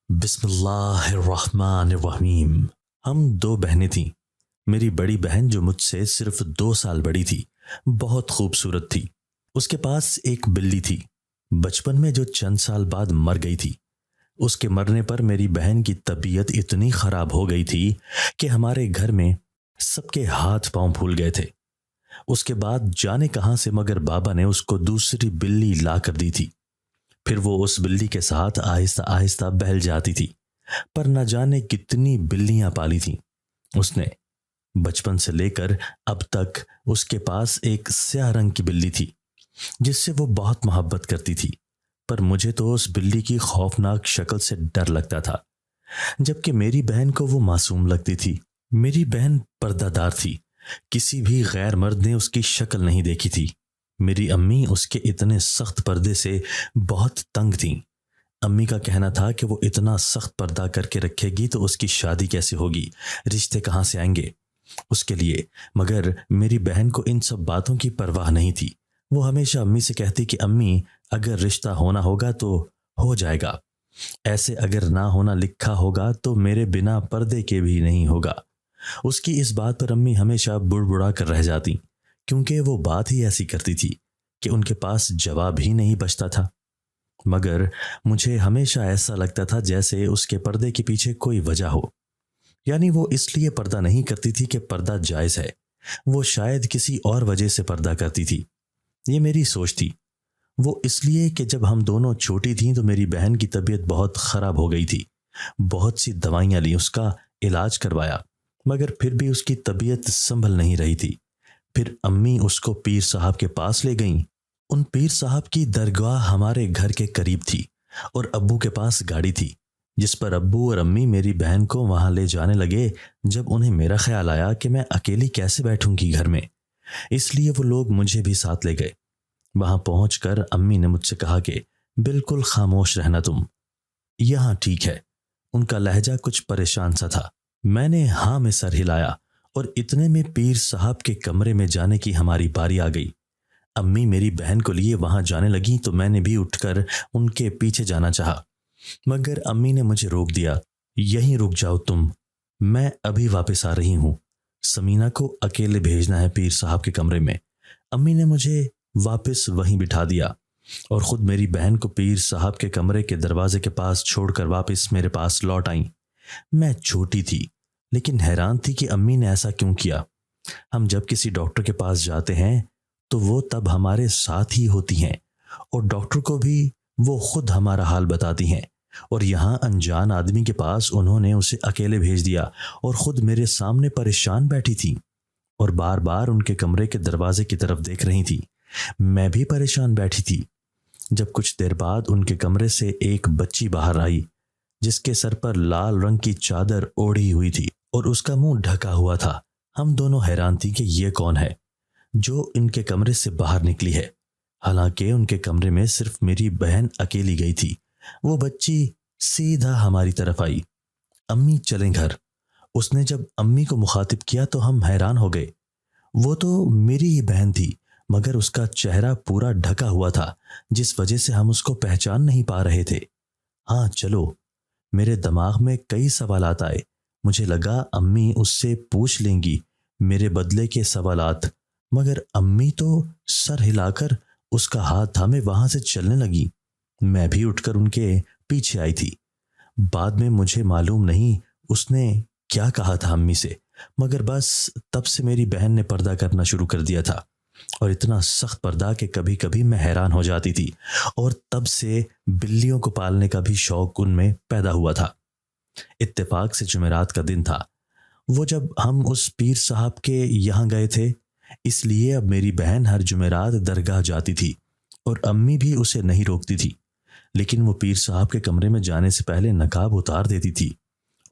بسم اللہ الرحمن الرحیم۔ ہم دو بہنیں تھیں۔ میری بڑی بہن جو مجھ سے صرف 2 سال بڑی تھی بہت خوبصورت تھی۔ اس کے پاس ایک بلی تھی بچپن میں جو چند سال بعد مر گئی تھی۔ اس کے مرنے پر میری بہن کی طبیعت اتنی خراب ہو گئی تھی کہ ہمارے گھر میں سب کے ہاتھ پاؤں پھول گئے تھے۔ اس کے بعد جانے کہاں سے مگر بابا نے اس کو دوسری بلی لا کر دی تھی۔ پھر وہ اس بلی کے ساتھ آہستہ آہستہ بہل جاتی تھی، پر نہ جانے کتنی بلیاں پالی تھیں اس نے۔ بچپن سے لے کر اب تک اس کے پاس ایک سیاہ رنگ کی بلی تھی جس سے وہ بہت محبت کرتی تھی، پر مجھے تو اس بلی کی خوفناک شکل سے ڈر لگتا تھا، جبکہ میری بہن کو وہ معصوم لگتی تھی۔ میری بہن پردہ دار تھی، کسی بھی غیر مرد نے اس کی شکل نہیں دیکھی تھی۔ میری امی اس کے اتنے سخت پردے سے بہت تنگ تھیں۔ امی کا کہنا تھا کہ وہ اتنا سخت پردہ کر کے رکھے گی تو اس کی شادی کیسے ہوگی، رشتے کہاں سے آئیں گے اس کے لیے۔ مگر میری بہن کو ان سب باتوں کی پرواہ نہیں تھی۔ وہ ہمیشہ امی سے کہتی کہ امی اگر رشتہ ہونا ہوگا تو ہو جائے گا، ایسے اگر نہ ہونا لکھا ہوگا تو میرے بنا پردے کے بھی نہیں ہوگا۔ اس کی اس بات پر امی ہمیشہ بڑبڑا کر رہ جاتی، کیونکہ وہ بات ہی ایسی کرتی تھی کہ ان کے پاس جواب ہی نہیں بچتا تھا۔ مگر مجھے ہمیشہ ایسا لگتا تھا جیسے اس کے پردے کے پیچھے کوئی وجہ ہو، یعنی وہ اس لیے پردہ نہیں کرتی تھی کہ پردہ جائز ہے، وہ شاید کسی اور وجہ سے پردہ کرتی تھی۔ یہ میری سوچ تھی۔ وہ اس لیے کہ جب ہم دونوں چھوٹی تھیں تو میری بہن کی طبیعت بہت خراب ہو گئی تھی، بہت سی دوائیاں لی، اس کا علاج کروایا، مگر پھر بھی اس کی طبیعت سنبھل نہیں رہی تھی۔ پھر امی اس کو پیر صاحب کے پاس لے گئیں۔ ان پیر صاحب کی درگاہ ہمارے گھر کے قریب تھی اور ابو کے پاس گاڑی تھی، جس پر ابو اور امی میری بہن کو وہاں لے جانے لگے۔ جب انہیں میرا خیال آیا کہ میں اکیلی کیسے بیٹھوں گی گھر میں، اس لیے وہ لوگ مجھے بھی ساتھ لے گئے۔ وہاں پہنچ کر امی نے مجھ سے کہا کہ بالکل خاموش رہنا تم، یہاں ٹھیک ہے۔ ان کا لہجہ کچھ پریشان سا تھا۔ میں نے ہاں میں سر ہلایا اور اتنے میں پیر صاحب کے کمرے میں جانے کی ہماری باری آ گئی۔ امی میری بہن کو لیے وہاں جانے لگیں تو میں نے بھی اٹھ کر ان کے پیچھے جانا چاہا، مگر امی نے مجھے روک دیا۔ یہیں رک جاؤ تم، میں ابھی واپس آ رہی ہوں، سمینہ کو اکیلے بھیجنا ہے پیر صاحب کے کمرے میں۔ امی نے مجھے واپس وہیں بٹھا دیا اور خود میری بہن کو پیر صاحب کے کمرے کے دروازے کے پاس چھوڑ کر واپس میرے پاس لوٹ آئیں۔ میں چھوٹی تھی لیکن حیران تھی کہ امی نے ایسا کیوں کیا۔ ہم جب کسی ڈاکٹر کے پاس جاتے ہیں تو وہ تب ہمارے ساتھ ہی ہوتی ہیں اور ڈاکٹر کو بھی وہ خود ہمارا حال بتاتی ہیں، اور یہاں انجان آدمی کے پاس انہوں نے اسے اکیلے بھیج دیا اور خود میرے سامنے پریشان بیٹھی تھی اور بار بار ان کے کمرے کے دروازے کی طرف دیکھ رہی تھی۔ میں بھی پریشان بیٹھی تھی۔ جب کچھ دیر بعد ان کے کمرے سے ایک بچی باہر آئی جس کے سر پر لال رنگ کی چادر اوڑھی ہوئی تھی اور اس کا منہ ڈھکا ہوا تھا۔ ہم دونوں حیران تھی کہ یہ کون ہے جو ان کے کمرے سے باہر نکلی ہے، حالانکہ ان کے کمرے میں صرف میری بہن اکیلی گئی تھی۔ وہ بچی سیدھا ہماری طرف آئی۔ امی چلیں گھر، اس نے جب امی کو مخاطب کیا تو ہم حیران ہو گئے۔ وہ تو میری ہی بہن تھی، مگر اس کا چہرہ پورا ڈھکا ہوا تھا جس وجہ سے ہم اس کو پہچان نہیں پا رہے تھے۔ ہاں چلو، میرے دماغ میں کئی سوالات آئے۔ مجھے لگا امی اس سے پوچھ لیں گی میرے بدلے کے سوالات، مگر امی تو سر ہلا کر اس کا ہاتھ تھامے وہاں سے چلنے لگی۔ میں بھی اٹھ کر ان کے پیچھے آئی تھی۔ بعد میں مجھے معلوم نہیں اس نے کیا کہا تھا امی سے، مگر بس تب سے میری بہن نے پردہ کرنا شروع کر دیا تھا، اور اتنا سخت پردہ کہ کبھی کبھی میں حیران ہو جاتی تھی، اور تب سے بلیوں کو پالنے کا بھی شوق ان میں پیدا ہوا تھا۔ اتفاق سے جمعرات کا دن تھا۔ وہ جب ہم اس پیر صاحب کے یہاں گئے تھے، اس لیے اب میری بہن ہر جمعرات درگاہ جاتی تھی اور امی بھی اسے نہیں روکتی تھی، لیکن وہ پیر صاحب کے کمرے میں جانے سے پہلے نقاب اتار دیتی تھی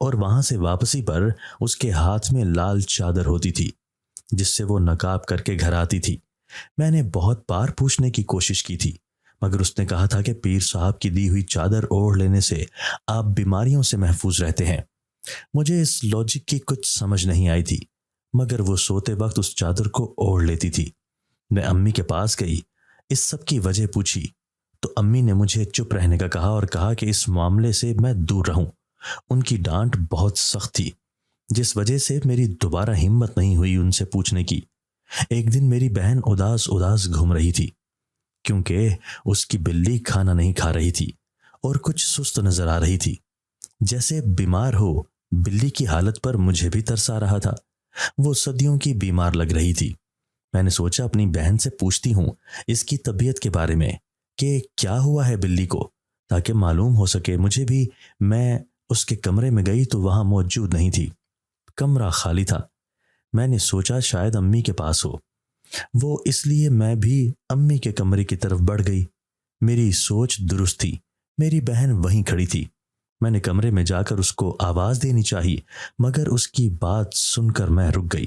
اور وہاں سے واپسی پر اس کے ہاتھ میں لال چادر ہوتی تھی جس سے وہ نقاب کر کے گھر آتی تھی۔ میں نے بہت بار پوچھنے کی کوشش کی تھی، مگر اس نے کہا تھا کہ پیر صاحب کی دی ہوئی چادر اوڑھ لینے سے آپ بیماریوں سے محفوظ رہتے ہیں۔ مجھے اس لاجک کی کچھ سمجھ نہیں آئی تھی، مگر وہ سوتے وقت اس چادر کو اوڑھ لیتی تھی۔ میں امی کے پاس گئی، اس سب کی وجہ پوچھی تو امی نے مجھے چپ رہنے کا کہا اور کہا کہ اس معاملے سے میں دور رہوں۔ ان کی ڈانٹ بہت سخت تھی، جس وجہ سے میری دوبارہ ہمت نہیں ہوئی ان سے پوچھنے کی۔ ایک دن میری بہن اداس اداس گھوم رہی تھی، کیونکہ اس کی بلی کھانا نہیں کھا رہی تھی اور کچھ سست نظر آ رہی تھی، جیسے بیمار ہو۔ بلی کی حالت پر مجھے بھی ترس آ رہا تھا، وہ صدیوں کی بیمار لگ رہی تھی۔ میں نے سوچا اپنی بہن سے پوچھتی ہوں اس کی طبیعت کے بارے میں کہ کیا ہوا ہے بلی کو، تاکہ معلوم ہو سکے مجھے بھی۔ میں اس کے کمرے میں گئی تو وہاں موجود نہیں تھی، کمرہ خالی تھا۔ میں نے سوچا شاید امی کے پاس ہو، وہ اس لیے میں بھی امی کے کمرے کی طرف بڑھ گئی۔ میری سوچ درست تھی، میری بہن وہیں کھڑی تھی۔ میں نے کمرے میں جا کر اس کو آواز دینی چاہی، مگر اس کی بات سن کر میں رک گئی۔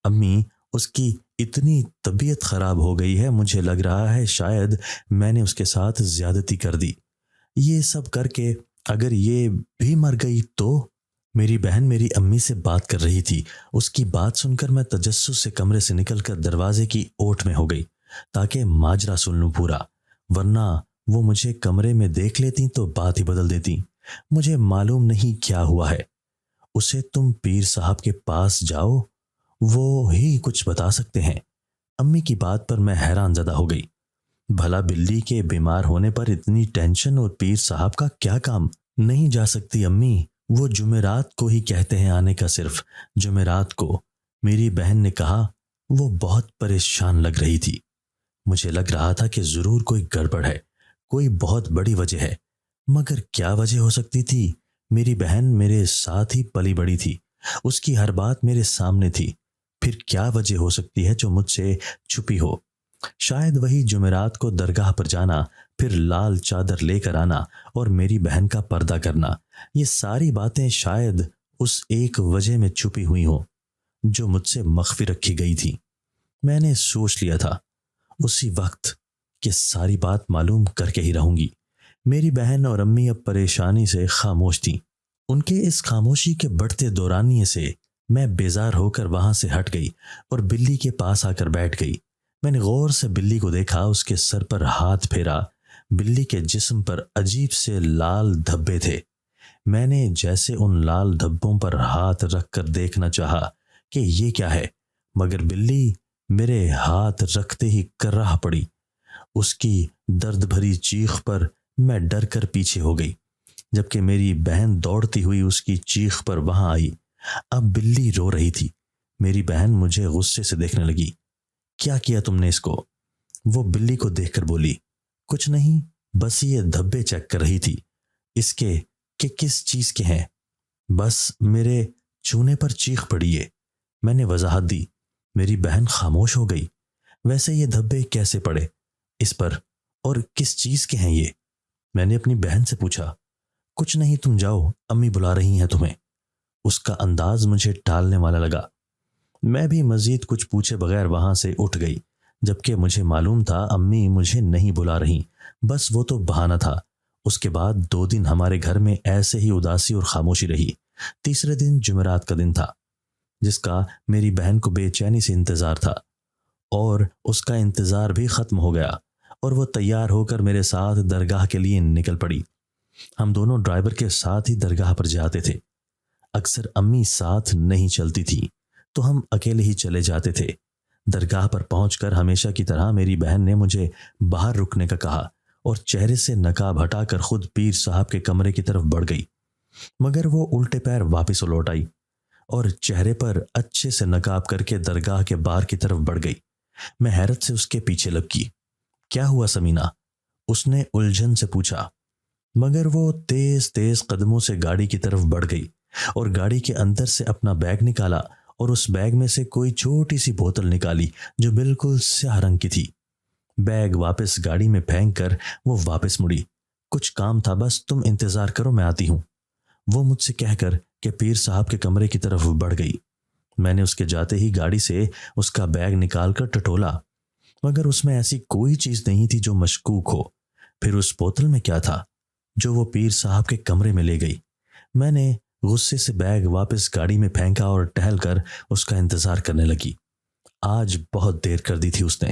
امی، اس کی اتنی طبیعت خراب ہو گئی ہے، مجھے لگ رہا ہے شاید میں نے اس کے ساتھ زیادتی کر دی۔ یہ سب کر کے اگر یہ بھی مر گئی تو؟ میری بہن میری امی سے بات کر رہی تھی۔ اس کی بات سن کر میں تجسس سے کمرے سے نکل کر دروازے کی اوٹ میں ہو گئی تاکہ ماجرا سن لوں پورا، ورنہ وہ مجھے کمرے میں دیکھ لیتی تو بات ہی بدل دیتی۔ مجھے معلوم نہیں کیا ہوا ہے۔ اسے تم پیر صاحب کے پاس جاؤ، وہ ہی کچھ بتا سکتے ہیں۔ امی کی بات پر میں حیران زدہ ہو گئی۔ بھلا بلی کے بیمار ہونے پر اتنی ٹینشن اور پیر صاحب کا کیا کام؟ نہیں جا سکتی امی، وہ جمعرات کو ہی کہتے ہیں آنے کا، صرف جمعرات کو، میری بہن نے کہا۔ وہ بہت پریشان لگ رہی تھی۔ مجھے لگ رہا تھا کہ ضرور کوئی گڑبڑ ہے، کوئی بہت بڑی وجہ ہے، مگر کیا وجہ ہو سکتی تھی؟ میری بہن میرے ساتھ ہی پلی بڑی تھی، اس کی ہر بات میرے سامنے تھی، پھر کیا وجہ ہو سکتی ہے جو مجھ سے چھپی ہو؟ شاید وہی جمعرات کو درگاہ پر جانا، پھر لال چادر لے کر آنا اور میری بہن کا پردہ کرنا، یہ ساری باتیں شاید اس ایک وجہ میں چھپی ہوئی ہوں جو مجھ سے مخفی رکھی گئی تھی۔ میں نے سوچ لیا تھا اسی وقت کہ ساری بات معلوم کر کے ہی رہوں گی۔ میری بہن اور امی اب پریشانی سے خاموش تھیں۔ ان کے اس خاموشی کے بڑھتے دورانیے سے میں بیزار ہو کر وہاں سے ہٹ گئی اور بلی کے پاس آ کر بیٹھ گئی۔ میں نے غور سے بلی کو دیکھا، اس کے سر پر ہاتھ پھیرا۔ بلی کے جسم پر عجیب سے لال دھبے تھے۔ میں نے جیسے ان لال دھبوں پر ہاتھ رکھ کر دیکھنا چاہا کہ یہ کیا ہے، مگر بلی میرے ہاتھ رکھتے ہی کرراہ پڑی۔ اس کی درد بھری چیخ پر میں ڈر کر پیچھے ہو گئی، جبکہ میری بہن دوڑتی ہوئی اس کی چیخ پر وہاں آئی۔ اب بلی رو رہی تھی۔ میری بہن مجھے غصے سے دیکھنے لگی۔ کیا کیا تم نے اس کو؟ وہ بلی کو دیکھ کر بولی۔ کچھ نہیں، بس یہ دھبے چیک کر رہی تھی، اس کے کہ کس چیز کے ہیں۔ بس میرے چونے پر چیخ پڑی ہے، میں نے وضاحت دی۔ میری بہن خاموش ہو گئی۔ ویسے یہ دھبے کیسے پڑے اس پر، اور کس چیز کے ہیں یہ؟ میں نے اپنی بہن سے پوچھا۔ کچھ نہیں، تم جاؤ، امی بلا رہی ہیں تمہیں۔ اس کا انداز مجھے ٹالنے والا لگا۔ میں بھی مزید کچھ پوچھے بغیر وہاں سے اٹھ گئی، جبکہ مجھے معلوم تھا امی مجھے نہیں بلا رہی، بس وہ تو بہانہ تھا۔ اس کے بعد 2 دن ہمارے گھر میں ایسے ہی اداسی اور خاموشی رہی۔ تیسرے دن جمعرات کا دن تھا، جس کا میری بہن کو بے چینی سے انتظار تھا، اور اس کا انتظار بھی ختم ہو گیا اور وہ تیار ہو کر میرے ساتھ درگاہ کے لیے نکل پڑی۔ ہم دونوں ڈرائیور کے ساتھ ہی درگاہ پر جاتے تھے۔ اکثر امی ساتھ نہیں چلتی تھی تو ہم اکیلے ہی چلے جاتے تھے۔ درگاہ پر پہنچ کر ہمیشہ کی طرح میری بہن نے مجھے باہر رکنے کا کہا اور چہرے سے نقاب ہٹا کر خود پیر صاحب کے کمرے کی طرف بڑھ گئی، مگر وہ الٹے پیر واپس لوٹ آئی اور چہرے پر اچھے سے نقاب کر کے درگاہ کے بار کی طرف بڑھ گئی۔ میں حیرت سے اس کے پیچھے لگ گئی۔ کیا ہوا سمینا؟ اس نے الجھن سے پوچھا، مگر وہ تیز تیز قدموں سے گاڑی کی طرف بڑھ گئی اور گاڑی کے اندر سے اپنا بیگ نکالا اور اس بیگ میں سے کوئی چھوٹی سی بوتل نکالی جو بالکل سیاہ رنگ کی تھی۔ بیگ واپس گاڑی میں پھینک کر وہ واپس مڑی۔ کچھ کام تھا، بس تم انتظار کرو، میں آتی ہوں، وہ مجھ سے کہہ کر کہ پیر صاحب کے کمرے کی طرف بڑھ گئی۔ میں نے اس کے جاتے ہی گاڑی سے اس کا بیگ نکال کر ٹٹولا، مگر اس میں ایسی کوئی چیز نہیں تھی جو مشکوک ہو۔ پھر اس بوتل میں کیا تھا جو وہ پیر صاحب کے کمرے میں لے گئی؟ میں نے غصے سے بیگ واپس گاڑی میں پھینکا اور ٹہل کر اس کا انتظار کرنے لگی۔ آج بہت دیر کر دی تھی اس نے۔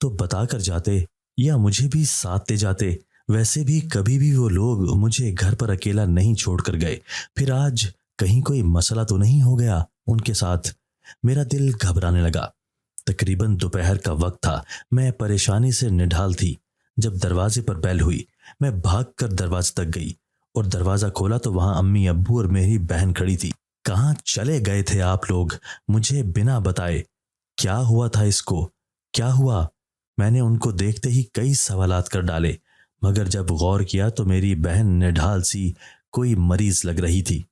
تو بتا کر جاتے یا مجھے بھی ساتھ لے جاتے۔ ویسے بھی کبھی بھی وہ لوگ مجھے گھر پر اکیلا نہیں چھوڑ کر گئے، پھر آج کہیں کوئی مسئلہ تو نہیں ہو گیا ان کے ساتھ؟ میرا دل گھبرانے لگا۔ تقریباً دوپہر کا وقت تھا، میں پریشانی سے نڈھال تھی۔ جب دروازے پر بیل ہوئی، میں بھاگ کر دروازے تک گئی اور دروازہ کھولا تو وہاں امی ابو اور میری بہن کھڑی تھی۔ کہاں چلے گئے تھے آپ لوگ مجھے بنا بتائے؟ کیا ہوا تھا اس کو؟ کیا ہوا؟ میں نے ان کو دیکھتے ہی کئی سوالات کر ڈالے، مگر جب غور کیا تو میری بہن نڈھال سی کوئی مریض لگ رہی تھی۔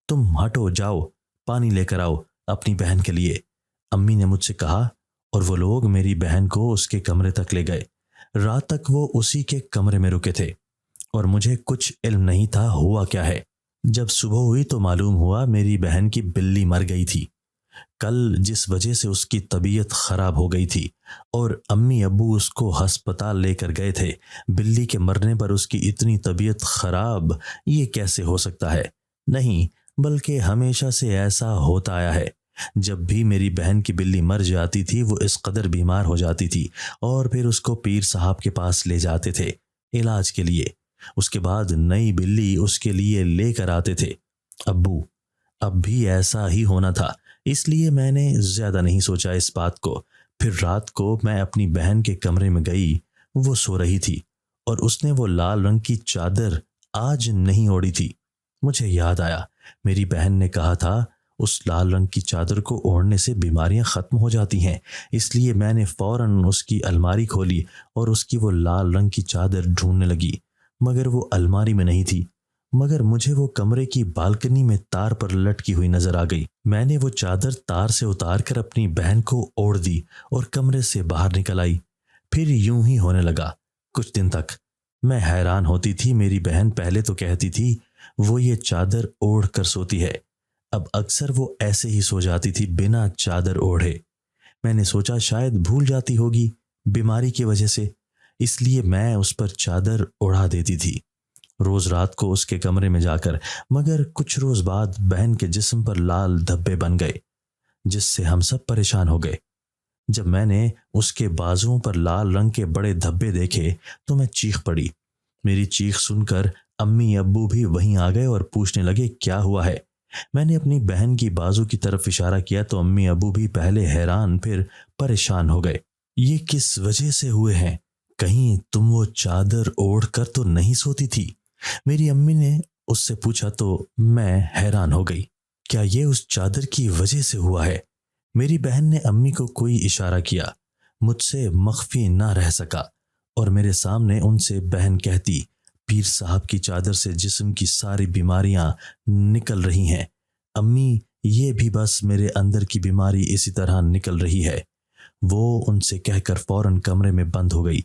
تم ہٹو، جاؤ پانی لے کر آؤ اپنی بہن کے لیے، امی نے مجھ سے کہا، اور وہ لوگ میری بہن کو اس کے کمرے تک لے گئے۔ رات تک وہ اسی کے کمرے میں رکے تھے اور مجھے کچھ علم نہیں تھا ہوا کیا ہے۔ جب صبح ہوئی تو معلوم ہوا میری بہن کی بلی مر گئی تھی کل، جس وجہ سے اس کی طبیعت خراب ہو گئی تھی، اور امی ابو اس کو ہسپتال لے کر گئے تھے۔ بلی کے مرنے پر اس کی اتنی طبیعت خراب، یہ کیسے ہو سکتا ہے؟ نہیں، بلکہ ہمیشہ سے ایسا ہوتا آیا ہے۔ جب بھی میری بہن کی بلی مر جاتی تھی وہ اس قدر بیمار ہو جاتی تھی، اور پھر اس کو پیر صاحب کے پاس لے جاتے تھے علاج کے لیے۔ اس کے بعد نئی بلی اس کے لیے لے کر آتے تھے۔ ابو، اب بھی ایسا ہی ہونا تھا، اس لیے میں نے زیادہ نہیں سوچا اس بات کو۔ پھر رات کو میں اپنی بہن کے کمرے میں گئی، وہ سو رہی تھی اور اس نے وہ لال رنگ کی چادر آج نہیں اوڑھی تھی۔ مجھے یاد آیا میری بہن نے کہا تھا اس لال رنگ کی چادر کو اوڑھنے سے بیماریاں ختم ہو جاتی ہیں، اس لیے میں نے فوراً اس کی الماری کھولی اور اس کی وہ لال رنگ کی چادر ڈھونڈنے لگی، مگر وہ الماری میں نہیں تھی، مگر مجھے وہ کمرے کی بالکنی میں تار پر لٹکی ہوئی نظر آ گئی۔ میں نے وہ چادر تار سے اتار کر اپنی بہن کو اوڑھ دی اور کمرے سے باہر نکل آئی۔ پھر یوں ہی ہونے لگا کچھ دن تک۔ میں حیران ہوتی تھی، میری بہن پہلے تو کہتی تھی وہ یہ چادر اوڑھ کر سوتی ہے، اب اکثر وہ ایسے ہی سو جاتی تھی بنا چادر اوڑھے۔ میں نے سوچا شاید بھول جاتی ہوگی بیماری کی وجہ سے، اس لیے میں اس پر چادر اڑا دیتی تھی روز رات کو اس کے کمرے میں جا کر۔ مگر کچھ روز بعد بہن کے جسم پر لال دھبے بن گئے، جس سے ہم سب پریشان ہو گئے۔ جب میں نے اس کے بازوؤں پر لال رنگ کے بڑے دھبے دیکھے تو میں چیخ پڑی۔ میری چیخ سن کر امی ابو بھی وہیں آ گئے اور پوچھنے لگے کیا ہوا ہے۔ میں نے اپنی بہن کی بازو کی طرف اشارہ کیا تو امی ابو بھی پہلے حیران پھر پریشان ہو گئے۔ یہ کس وجہ سے ہوئے ہیں؟ کہیں تم وہ چادر اوڑھ کر تو نہیں سوتی تھی؟ میری امی نے اس سے پوچھا تو میں حیران ہو گئی، کیا یہ اس چادر کی وجہ سے ہوا ہے؟ میری بہن نے امی کو کوئی اشارہ کیا، مجھ سے مخفی نہ رہ سکا اور میرے سامنے ان سے بہن کہتی پیر صاحب کی چادر سے جسم کی ساری بیماریاں نکل رہی ہیں امی، یہ بھی بس میرے اندر کی بیماری اسی طرح نکل رہی ہے۔ وہ ان سے کہہ کر فوراً کمرے میں بند ہو گئی۔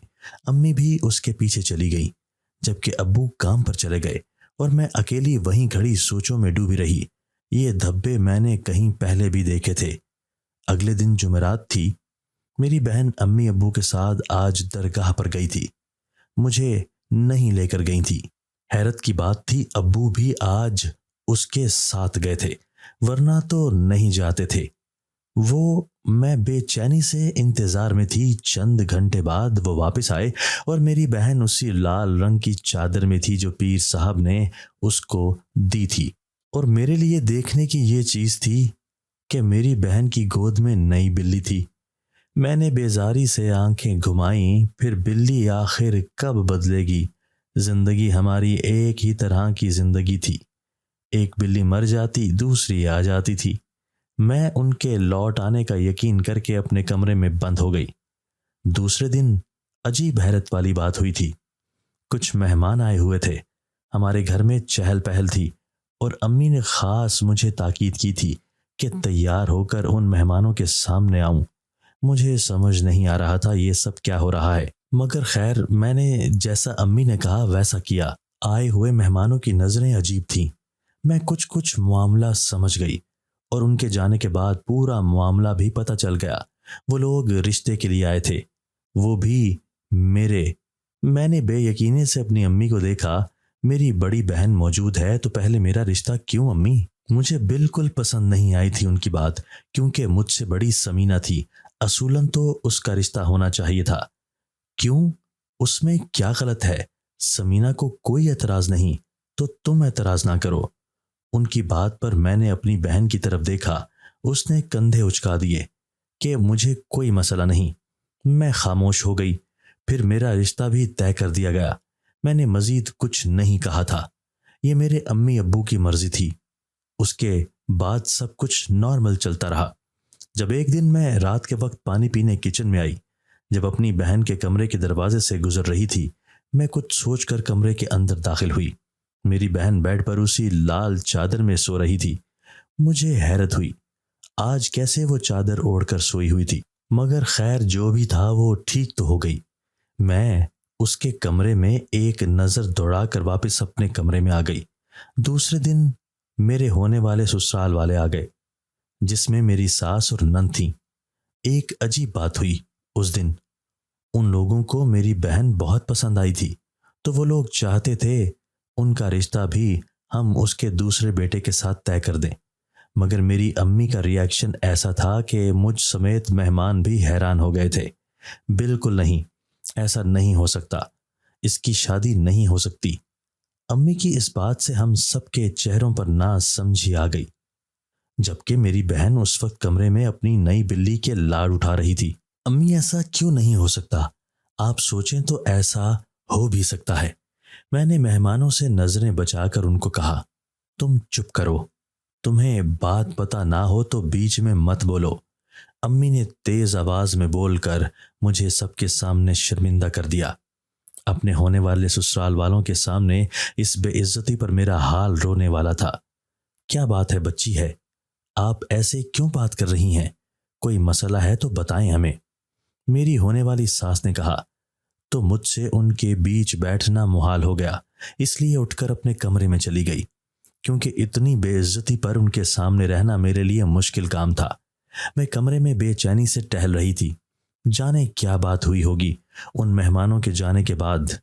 امی بھی اس کے پیچھے چلی گئی، جبکہ ابو کام پر چلے گئے اور میں اکیلی وہیں کھڑی سوچوں میں ڈوبی رہی۔ یہ دھبے میں نے کہیں پہلے بھی دیکھے تھے۔ اگلے دن جمعرات تھی، میری بہن امی ابو کے ساتھ آج درگاہ پر گئی تھی، مجھے نہیں لے کر گئی تھی۔ حیرت کی بات تھی ابو بھی آج اس کے ساتھ گئے تھے، ورنہ تو نہیں جاتے تھے وہ۔ میں بے چینی سے انتظار میں تھی۔ چند گھنٹے بعد وہ واپس آئے اور میری بہن اسی لال رنگ کی چادر میں تھی جو پیر صاحب نے اس کو دی تھی، اور میرے لیے دیکھنے کی یہ چیز تھی کہ میری بہن کی گود میں نئی بلی تھی۔ میں نے بیزاری سے آنکھیں گھمائیں، پھر بلی آخر کب بدلے گی؟ زندگی ہماری ایک ہی طرح کی زندگی تھی، ایک بلی مر جاتی دوسری آ جاتی تھی۔ میں ان کے لوٹ آنے کا یقین کر کے اپنے کمرے میں بند ہو گئی۔ دوسرے دن عجیب حیرت والی بات ہوئی تھی۔ کچھ مہمان آئے ہوئے تھے، ہمارے گھر میں چہل پہل تھی، اور امی نے خاص مجھے تاکید کی تھی کہ تیار ہو کر ان مہمانوں کے سامنے آؤں۔ مجھے سمجھ نہیں آ رہا تھا یہ سب کیا ہو رہا ہے، مگر خیر میں نے جیسا امی نے کہا ویسا کیا۔ آئے ہوئے مہمانوں کی نظریں عجیب تھیں۔ میں کچھ معاملہ سمجھ گئی، اور ان کے جانے کے بعد پورا معاملہ بھی پتہ چل گیا۔ وہ لوگ رشتے کے لیے آئے تھے، وہ بھی میرے۔ میں نے بے یقینی سے اپنی امی کو دیکھا، میری بڑی بہن موجود ہے تو پہلے میرا رشتہ کیوں امی؟ مجھے بالکل پسند نہیں آئی تھی ان کی بات، کیونکہ مجھ سے بڑی سمینہ تھی، اصولاً تو اس کا رشتہ ہونا چاہیے تھا. کیوں؟ اس میں کیا غلط ہے؟ سمینہ کو کوئی اعتراض نہیں تو تم اعتراض نہ کرو. ان کی بات پر میں نے اپنی بہن کی طرف دیکھا. اس نے کندھے اچکا دیے کہ مجھے کوئی مسئلہ نہیں. میں خاموش ہو گئی. پھر میرا رشتہ بھی طے کر دیا گیا. میں نے مزید کچھ نہیں کہا تھا. یہ میرے امی ابو کی مرضی تھی. اس کے بعد سب کچھ نارمل چلتا رہا. جب ایک دن میں رات کے وقت پانی پینے کچن میں آئی، جب اپنی بہن کے کمرے کے دروازے سے گزر رہی تھی، میں کچھ سوچ کر کمرے کے اندر داخل ہوئی. میری بہن بیڈ پر اسی لال چادر میں سو رہی تھی. مجھے حیرت ہوئی، آج کیسے وہ چادر اوڑھ کر سوئی ہوئی تھی. مگر خیر جو بھی تھا وہ ٹھیک تو ہو گئی. میں اس کے کمرے میں ایک نظر دوڑا کر واپس اپنے کمرے میں آ گئی. دوسرے دن میرے ہونے والے سسرال والے آ گئے، جس میں میری ساس اور نند تھیں. ایک عجیب بات ہوئی اس دن. ان لوگوں کو میری بہن بہت پسند آئی تھی، تو وہ لوگ چاہتے تھے ان کا رشتہ بھی ہم اس کے دوسرے بیٹے کے ساتھ طے کر دیں. مگر میری امی کا ری ایکشن ایسا تھا کہ مجھ سمیت مہمان بھی حیران ہو گئے تھے. بالکل نہیں، ایسا نہیں ہو سکتا، اس کی شادی نہیں ہو سکتی. امی کی اس بات سے ہم سب کے چہروں پر ناسمجھی آ گئی، جبکہ میری بہن اس وقت کمرے میں اپنی نئی بلی کے لاڑ اٹھا رہی تھی. امی ایسا کیوں نہیں ہو سکتا؟ آپ سوچیں تو ایسا ہو بھی سکتا ہے. میں نے مہمانوں سے نظریں بچا کر ان کو کہا، تم چپ کرو، تمہیں بات پتہ نہ ہو تو بیچ میں مت بولو. امی نے تیز آواز میں بول کر مجھے سب کے سامنے شرمندہ کر دیا. اپنے ہونے والے سسرال والوں کے سامنے اس بے عزتی پر میرا حال رونے والا تھا. کیا بات ہے بچی ہے، آپ ایسے کیوں بات کر رہی ہیں؟ کوئی مسئلہ ہے تو بتائیں ہمیں. میری ہونے والی ساس نے کہا تو مجھ سے ان کے بیچ بیٹھنا محال ہو گیا، اس لیے اٹھ کر اپنے کمرے میں چلی گئی، کیونکہ اتنی بے عزتی پر ان کے سامنے رہنا میرے لیے مشکل کام تھا. میں کمرے میں بے چینی سے ٹہل رہی تھی. جانے کیا بات ہوئی ہوگی. ان مہمانوں کے جانے کے بعد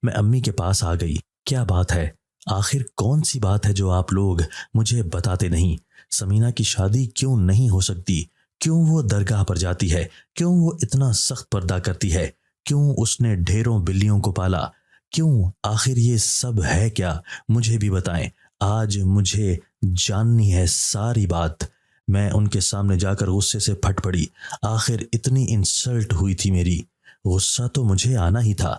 میں امی کے پاس آ گئی. کیا بات ہے؟ آخر کون سی بات ہے جو آپ لوگ مجھے بتاتے نہیں؟ سمینہ کی شادی کیوں نہیں ہو سکتی؟ کیوں وہ درگاہ پر جاتی ہے؟ کیوں وہ اتنا سخت پردہ کرتی ہے؟ کیوں اس نے ڈھیروں بلیوں کو پالا؟ کیوں؟ آخر یہ سب ہے کیا؟ مجھے بھی بتائیں. آج مجھے جاننی ہے ساری بات. میں ان کے سامنے جا کر غصے سے پھٹ پڑی. آخر اتنی انسلٹ ہوئی تھی میری. غصہ تو مجھے آنا ہی تھا.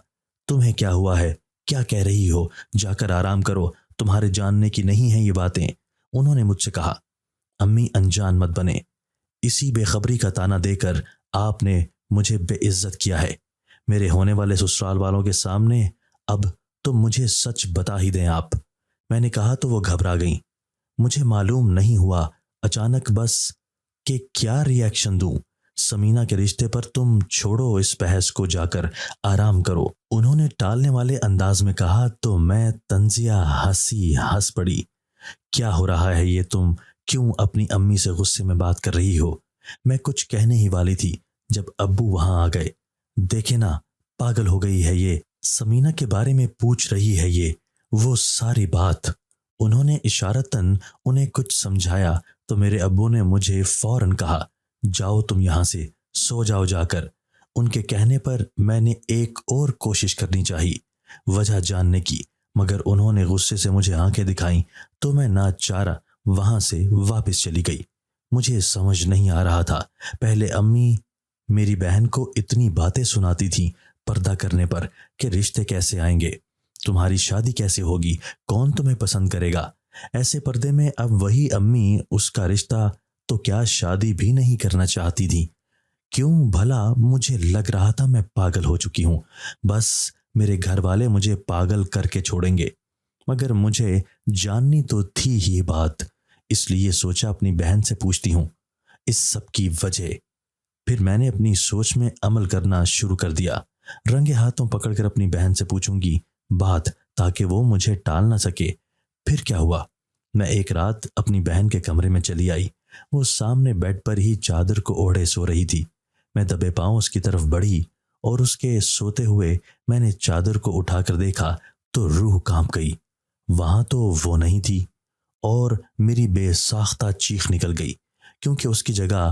تمہیں کیا ہوا ہے؟ کیا کہہ رہی ہو؟ جا کر آرام کرو، تمہارے جاننے کی نہیں ہیں یہ باتیں. انہوں نے مجھ سے کہا، امی انجان مت بنے. اسی بے خبری کا تانا دے کر آپ نے مجھے بے عزت کیا ہے میرے ہونے والے سسرال والوں کے سامنے. اب تو مجھے سچ بتا ہی دیں آپ. میں نے کہا تو وہ گھبرا گئیں. مجھے معلوم نہیں ہوا اچانک بس کہ کیا ری ایکشن دوں. سمینہ کے رشتے پر تم چھوڑو اس بحث کو، جا کر آرام کرو. انہوں نے ٹالنے والے انداز میں کہا تو میں طنزیہ ہنس پڑی. کیا ہو رہا ہے یہ؟ تم کیوں اپنی امی سے غصے میں بات کر رہی ہو؟ میں کچھ کہنے ہی والی تھی جب ابو وہاں آ گئے. دیکھے نا، پاگل ہو گئی ہے یہ، سمینہ کے بارے میں پوچھ رہی ہے یہ وہ ساری بات. انہوں نے اشارتاً انہیں کچھ سمجھایا تو میرے ابو نے مجھے فوراً کہا، جاؤ تم یہاں سے، سو جاؤ جا کر. ان کے کہنے پر میں نے ایک اور کوشش کرنی چاہی وجہ جاننے کی، مگر انہوں نے غصے سے مجھے آنکھیں دکھائیں تو میں ناچارہ وہاں سے واپس چلی گئی. مجھے سمجھ نہیں آ رہا تھا. پہلے امی میری بہن کو اتنی باتیں سناتی تھیں پردہ کرنے پر کہ رشتے کیسے آئیں گے، تمہاری شادی کیسے ہوگی، کون تمہیں پسند کرے گا. ایسے پردے میں اب وہی امی اس کا رشتہ تو کیا شادی بھی نہیں کرنا چاہتی تھی. کیوں بھلا مجھے لگ رہا تھا میں پاگل ہو چکی ہوں، بس میرے گھر والے مجھے پاگل کر کے چھوڑیں گے. مگر مجھے جاننی تو تھی ہی بات، اس لیے سوچا اپنی بہن سے پوچھتی ہوں اس سب کی وجہ. پھر میں نے اپنی سوچ میں عمل کرنا شروع کر دیا. رنگے ہاتھوں پکڑ کر اپنی بہن سے پوچھوں گی بات تاکہ وہ مجھے ٹال نہ سکے. پھر کیا ہوا؟ میں ایک رات اپنی بہن کے کمرے میں چلی آئی. وہ سامنے بیڈ پر ہی چادر کو اوڑھے سو رہی تھی. میں دبے پاؤں اس کی طرف بڑھی اور اس کے سوتے ہوئے میں نے چادر کو اٹھا کر دیکھا تو روح کانپ گئی. وہاں تو وہ نہیں تھی اور میری بے ساختہ چیخ نکل گئی، کیونکہ اس کی جگہ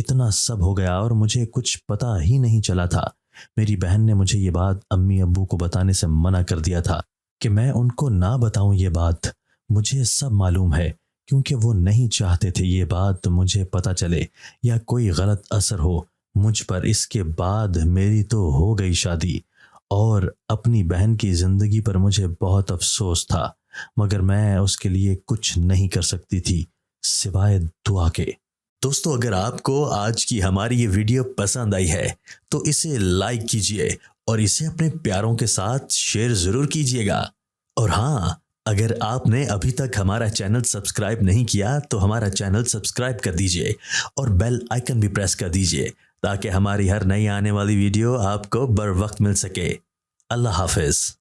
اتنا سب ہو گیا اور مجھے کچھ پتہ ہی نہیں چلا تھا۔ میری بہن نے مجھے یہ بات امی ابو کو بتانے سے منع کر دیا تھا کہ میں ان کو نہ بتاؤں یہ بات۔ مجھے سب معلوم ہے کیونکہ وہ نہیں چاہتے تھے یہ بات مجھے پتہ چلے یا کوئی غلط اثر ہو مجھ پر۔ اس کے بعد میری تو ہو گئی شادی اور اپنی بہن کی زندگی پر مجھے بہت افسوس تھا، مگر میں اس کے لیے کچھ نہیں کر سکتی تھی سوائے دعا کے۔ دوستو، اگر آپ کو آج کی ہماری یہ ویڈیو پسند آئی ہے تو اسے لائک کیجئے اور اسے اپنے پیاروں کے ساتھ شیئر ضرور کیجئے گا۔ اور ہاں، اگر آپ نے ابھی تک ہمارا چینل سبسکرائب نہیں کیا تو ہمارا چینل سبسکرائب کر دیجئے اور بیل آئیکن بھی پریس کر دیجئے تاکہ ہماری ہر نئی آنے والی ویڈیو آپ کو بر وقت مل سکے۔ اللہ حافظ۔